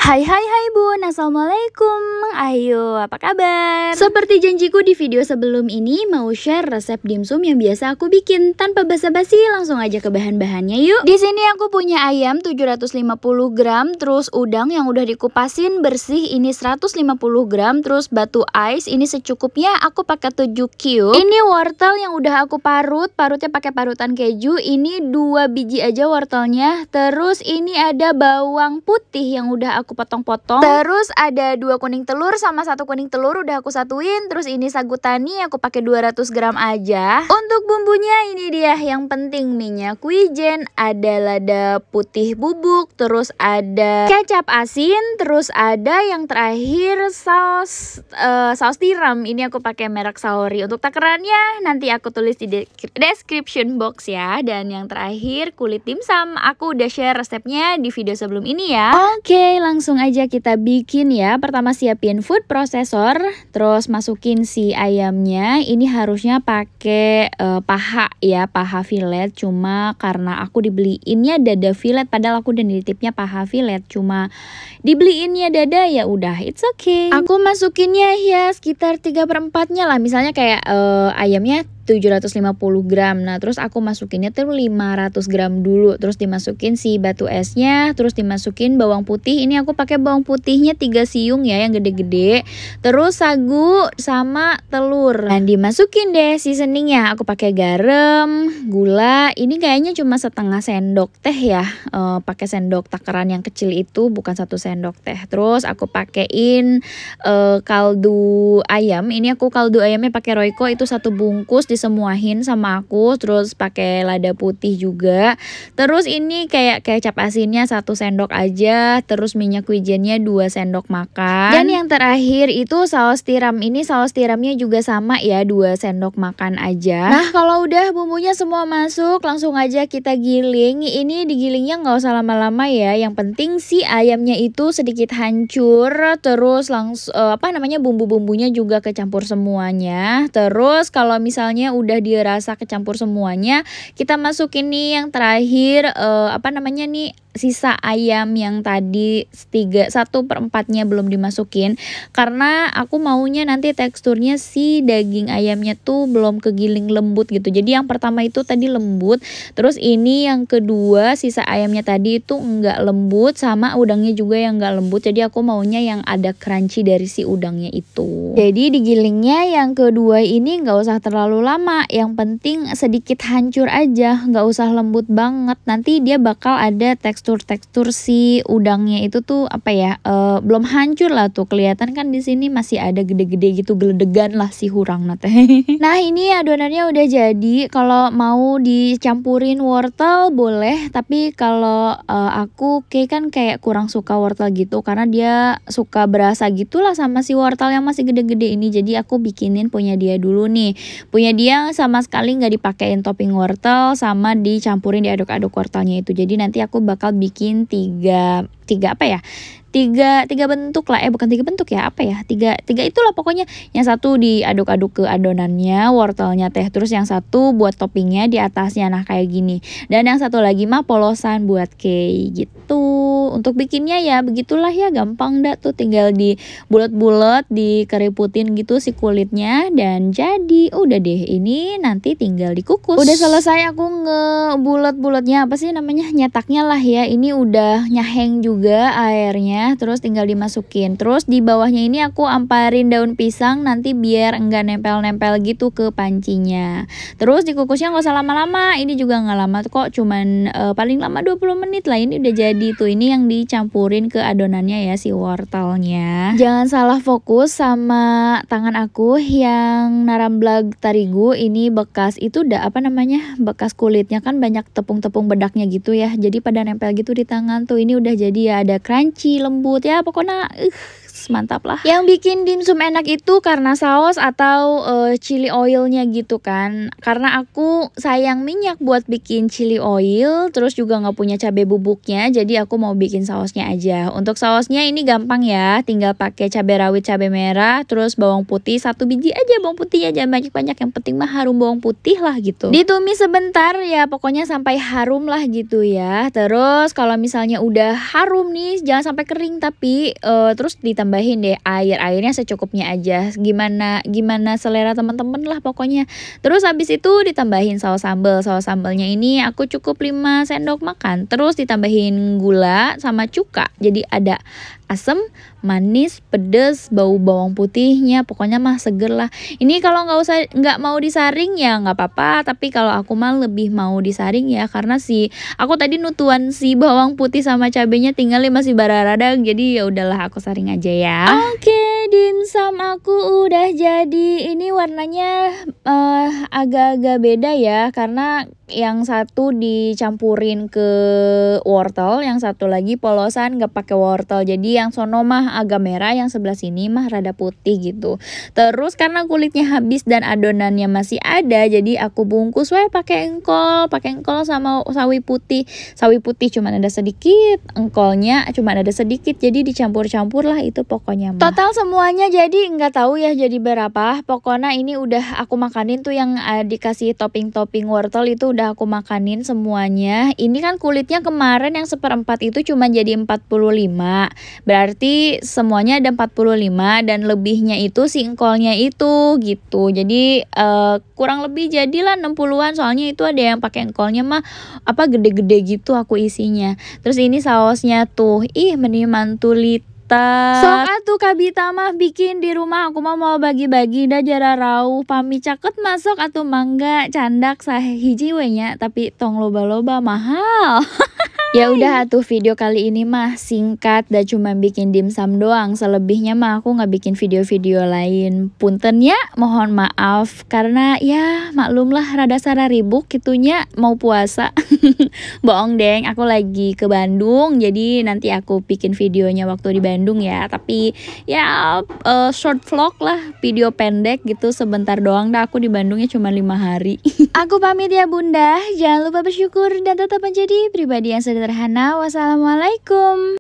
Hai hai hai bun, assalamualaikum. Ayo, apa kabar? Seperti janjiku di video sebelum ini, mau share resep dimsum yang biasa aku bikin. Tanpa basa-basi, langsung aja ke bahan-bahannya yuk. Di sini aku punya ayam 750 gram, terus udang yang udah dikupasin bersih ini 150 gram, terus batu ais ini secukupnya aku pakai 7 cube. Ini wortel yang udah aku parutnya pakai parutan keju. Ini 2 biji aja wortelnya. Terus ini ada bawang putih yang udah aku potong-potong. Terus ada 2 kuning telur sama 1 kuning telur udah aku satuin. Terus ini sagu tani aku pakai 200 gram aja. Untuk bumbunya ini dia yang penting, minyak wijen, ada lada putih bubuk, terus ada kecap asin, terus ada yang terakhir saus tiram. Ini aku pakai merek Saori. Untuk takarannya nanti aku tulis di description box ya. Dan yang terakhir kulit dimsum, aku udah share resepnya di video sebelum ini ya. Oke, langsung aja kita bikin ya. Pertama siapin food processor, terus masukin si ayamnya. Ini harusnya pakai paha ya, paha fillet. Cuma karena aku dibeliinnya dada fillet, padahal aku udah nitipnya paha fillet. Cuma dibeliinnya dada, ya udah, it's okay. Aku masukinnya ya sekitar 3/4-nya lah. Misalnya kayak ayamnya 750 gram. Nah, terus aku masukinnya tuh 500 gram dulu. Terus dimasukin si batu esnya, terus dimasukin bawang putih. Ini aku pakai bawang putihnya 3 siung ya, yang gede-gede. Terus sagu sama telur. Dan dimasukin deh seasoningnya. Aku pakai garam, gula. Ini kayaknya cuma setengah sendok teh ya. Pakai sendok takaran yang kecil itu, bukan 1 sendok teh. Terus aku pakein kaldu ayam. Ini aku kaldu ayamnya pakai Royco itu 1 bungkus, disemuahin sama aku. Terus pakai lada putih juga. Terus ini kayak kecap asinnya 1 sendok aja. Terus minyak wijennya 2 sendok makan. Dan yang terakhir itu saus tiram. Ini saus tiramnya juga sama ya, 2 sendok makan aja. Nah, kalau udah bumbunya semua masuk, langsung aja kita giling. Ini digilingnya nggak usah lama-lama ya. Yang penting si ayamnya itu sedikit hancur. Terus langsung bumbu-bumbunya juga kecampur semuanya. Terus kalau misalnya udah dirasa kecampur semuanya, kita masukin nih yang terakhir sisa ayam yang tadi 1/4-nya belum dimasukin, karena aku maunya nanti teksturnya si daging ayamnya tuh belum kegiling lembut gitu. Jadi yang pertama itu tadi lembut, terus ini yang kedua sisa ayamnya tadi itu enggak lembut, sama udangnya juga yang enggak lembut. Jadi aku maunya yang ada crunchy dari si udangnya itu. Jadi digilingnya yang kedua ini nggak usah terlalu lama, yang penting sedikit hancur aja, nggak usah lembut banget. Nanti dia bakal ada tekstur si udangnya itu tuh belum hancur lah tuh, kelihatan kan di sini masih ada gede-gede gitu, geledegan lah si hurang nate. Nah, ini adonannya udah jadi. Kalau mau dicampurin wortel boleh, tapi kalau aku kayak kurang suka wortel gitu, karena dia suka berasa gitulah sama si wortel yang masih gede-gede ini. Jadi aku bikinin punya dia dulu nih. Punya dia sama sekali nggak dipakein topping wortel, sama dicampurin diaduk-aduk wortelnya itu. Jadi nanti aku bakal bikin tiga bentuk lah, bukan 3 bentuk ya, tiga itulah pokoknya. Yang satu diaduk-aduk ke adonannya, wortelnya teh, terus yang satu buat toppingnya di atasnya, nah kayak gini. Dan yang satu lagi mah polosan buat cake gitu. Untuk bikinnya ya begitulah ya, gampang dah tuh, tinggal di bulat-bulat, dikeriputin gitu si kulitnya, dan jadi udah deh. Ini nanti tinggal dikukus. Udah selesai aku ngebulat-bulatnya, nyetaknya lah ya. Ini udah nyaheng juga airnya, terus tinggal dimasukin. Terus di bawahnya ini aku amparin daun pisang, nanti biar enggak nempel-nempel gitu ke pancinya. Terus dikukusnya nggak usah lama-lama, ini juga nggak lama kok, cuman paling lama 20 menit lah. Ini udah jadi tuh. Ini yang dicampurin ke adonannya ya, si wortelnya. Jangan salah fokus sama tangan aku yang naramblag tarigu. Ini bekas itu bekas kulitnya kan banyak tepung-tepung bedaknya gitu ya, jadi pada nempel gitu di tangan tuh. Ini udah jadi ya, ada crunchy, lembut ya, pokoknya mantap lah. Yang bikin dimsum enak itu karena saus atau chili oilnya gitu kan. Karena aku sayang minyak buat bikin chili oil, terus juga nggak punya cabai bubuknya, jadi aku mau bikin sausnya aja. Untuk sausnya ini gampang ya, tinggal pakai cabai rawit, cabai merah, terus bawang putih 1 biji aja, bawang putihnya jangan banyak-banyak, yang penting mah harum bawang putih lah gitu. Ditumis sebentar ya, pokoknya sampai harum lah gitu ya. Terus kalau misalnya udah harum nih, jangan sampai kering tapi terus ditambahin deh airnya secukupnya aja, gimana selera teman-teman lah pokoknya. Terus habis itu ditambahin saus sambalnya ini aku cukup 5 sendok makan, terus ditambahin gula sama cuka, jadi ada asam, manis, pedes, bau bawang putihnya, pokoknya mah seger lah. Ini kalau nggak mau disaring ya nggak apa-apa, tapi kalau aku mah lebih mau disaring ya, karena aku tadi nutuan si bawang putih sama cabenya tinggalnya masih bararadang, jadi ya udahlah aku saring aja ya. Oke, dimsum aku udah jadi. Ini warnanya agak-agak beda ya, karena yang satu dicampurin ke wortel, yang satu lagi polosan nggak pakai wortel, jadi yang sono mah agak merah, yang sebelah sini mah rada putih gitu. Terus karena kulitnya habis dan adonannya masih ada, jadi aku bungkus pakai engkol sama sawi putih cuma ada sedikit, engkolnya cuma ada sedikit, jadi dicampur-campur lah itu pokoknya mah. Total semuanya jadi nggak tahu ya jadi berapa, pokoknya ini udah aku makanin tuh yang dikasih topping wortel itu udah aku makanin semuanya. Ini kan kulitnya kemarin yang 1/4 itu cuma jadi 45, berarti semuanya ada 45 dan lebihnya itu si engkolnya itu gitu. Jadi kurang lebih jadilah 60-an, soalnya itu ada yang pakai engkolnya mah gede-gede gitu aku isinya. Terus ini sausnya tuh, meni mantulita. Sok atuh kabita mah bikin di rumah, aku mah mau bagi-bagi dah jara rauh pami caket masuk atuh mangga candak sahiji we nya, tapi tong loba-loba mahal. Ya udah atuh video kali ini mah singkat dan cuma bikin dimsum doang, selebihnya mah aku nggak bikin video-video lain. Punten ya, mohon maaf karena ya maklumlah rada sararibuk gitunya mau puasa. Bohong deng, aku lagi ke Bandung, jadi nanti aku bikin videonya waktu di Bandung ya. Tapi ya short vlog lah, video pendek gitu sebentar doang dah, aku di Bandungnya cuma 5 hari. Aku pamit ya bunda, jangan lupa bersyukur dan tetap menjadi pribadi yang sederhana. Wassalamualaikum.